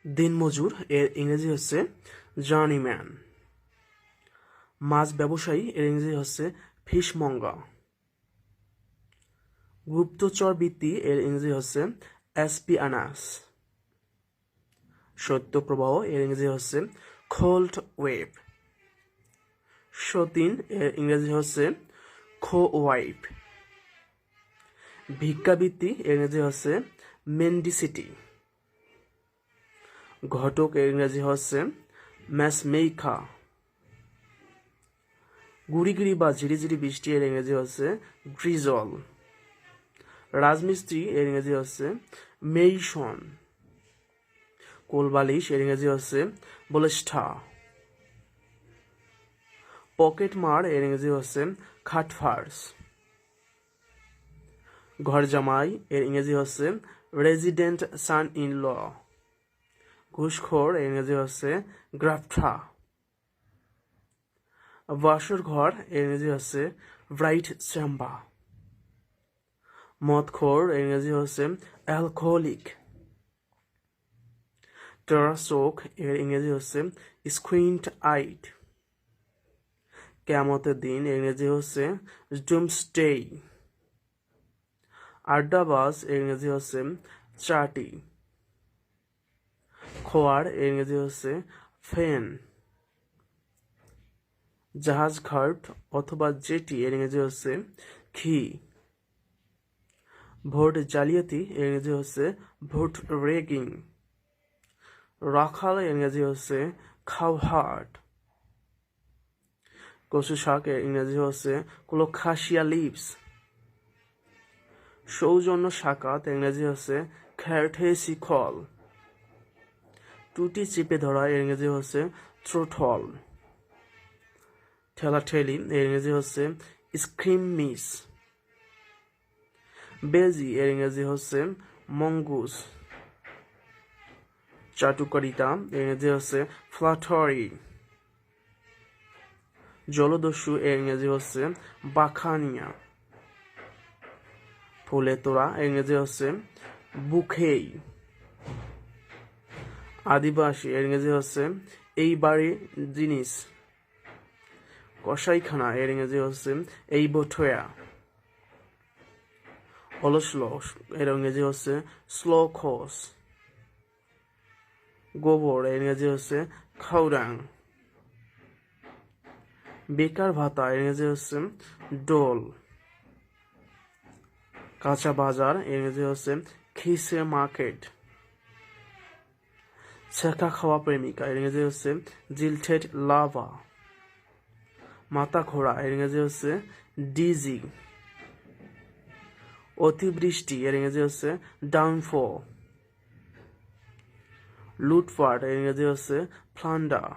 দিনমজুর এর ইংরেজি হচ্ছে জার্নিম্যান। মাছ ব্যবসায়ী এর ইংরেজি হচ্ছে ফিশমঙ্গার। গুপ্তচরবৃত্তি এর ইংরেজি হচ্ছে এসপিয়ানাস। শৈত্যপ্রবাহ এর ইংরেজি হচ্ছে কোল্ড ওয়েভ। সতীন এর ইংরেজি হচ্ছে খো-ওয়াইফ। ভিক্ষাবৃত্তি এর ইংরেজি হচ্ছে মেন্ডিসিটি। ঘটক এর ইংরেজি হচ্ছে ম্যাচমেইকা। গুড়ি বা ঝিরিঝিরি বৃষ্টি এর ইংরেজি হচ্ছে ড্রিজল। রাজমিস্ত্রি এর ইংরেজি হচ্ছে মেইসন। কোলবালিশ এর ইংরেজি হচ্ছে বলেস্টা। পকেট মার এর ইংরেজি হচ্ছে খাটফার্স। ঘর জামাই এর ইংরেজি হচ্ছে রেজিডেন্ট সান ইন ল। ঘুষখোর এর ইংরেজি হচ্ছে গ্রাফটা। বাসর ঘর এর ইংরেজি হচ্ছে ব্রাইট চেম্বার। মদখোর এর ইংরেজি হচ্ছে অ্যালকোহলিক। টেরা চোখ এর ইংরেজি হচ্ছে স্কুইন্ট আইড। কিয়ামতের দিন এর ইংরেজি হচ্ছে ডুমসডে। আড্ডাবাজ এর ইংরেজি হচ্ছে চাটি। খোয়ার এর ইংরেজি হচ্ছে ফেন। জাহাজ ঘাট অথবা জেটি এর ইংরেজি হচ্ছে ঘি। ভোট জালিয়াতি এর ইংরেজি হচ্ছে ভোট রেগিং। রাখাল এর ইংরেজি হচ্ছে খাওহার্ট। কচু শাক এর ইংরেজি হচ্ছে কোলোকাসিয়া লিভস। সৌজন্য সাকাত এর ইংরেজি হচ্ছে খ্যারঠেসি খল। টুটি চিপে ধরা এর ইংরেজি হচ্ছে থ্রোটল। ঠেলাঠেলি এর ইংরেজি হচ্ছে স্ক্রিম মিস। বেজি এর ইংরেজি হচ্ছে মঙ্গুস। চাটুকারিতা এর ইংরেজি হচ্ছে ফ্ল্যাটারি। জলদস্যু এর ইংরেজি হচ্ছে বাখানিয়া। ফুলে তোড়া এর ইংরেজি হচ্ছে বুকেই। আদিবাসী এর ইংরেজি হচ্ছে এই বাড়ির জিনিস। কসাইখানা এর ইংরেজি হচ্ছে এই বঠোয়া। অলস এর ইংরেজি হচ্ছে স্লো খোস। গোবর এর ইংরেজি হচ্ছে খাউরাং। বেকার ভাতা এর ইংরেজি হচ্ছে ডোল। কাঁচা বাজার এর ইংরেজি হচ্ছে খিসে মার্কেট। ছেঁকা খাওয়া প্রেমিকা এর ইংরেজি হচ্ছে জিলটেড লাভা। মাথা ঘোরা এর ইংরেজি হচ্ছে ডিজি। অতিবৃষ্টি এর ইংরেজি হচ্ছে ডাউনফল। লুটপাট এর ইংরেজি হচ্ছে প্লান্ডার।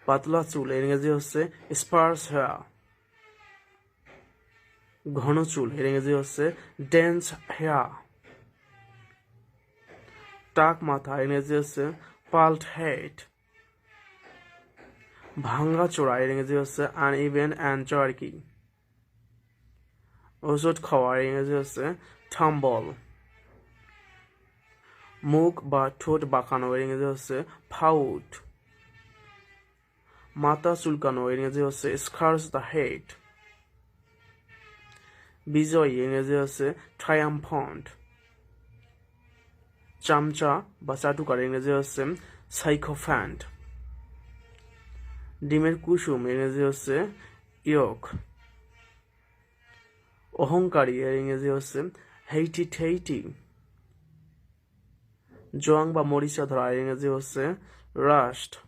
পাতলা চুল এর ইংরেজি হচ্ছে স্পার্স হেয়ার। ঘন চুল এর ইংরেজি হচ্ছে ডেন্স হেয়ার। টাক মাথা এর ইংরেজি হচ্ছে পাল্ট হেড। ভাঙ্গা চোরা এর ইংরেজি হচ্ছে আনইভেন অ্যান্ড জার্কি। ওষুধ খাওয়া এর ইংরেজি হচ্ছে থাম্বল। মুখ বা ঠোঁট বাঁকানো এর ইংরেজি হচ্ছে ফাউট। মাথা চুলকানো এর ইংরেজি হচ্ছে স্কার্স দ্য হেড। বিজয়ী ইংরেজি হচ্ছে ট্রায়াম্ফন্ট। চামচা বা চাটুকার ইংরেজি হচ্ছে সাইকোফ্যান্ট। ডিমের কুসুম ইংরেজি হচ্ছে ইয়ক। অহংকারী এর ইংরেজি হচ্ছে হেইটি ঠেইটি। জোয়াং বা মরিচা ধরা ইংরেজি হচ্ছে রাস্ট।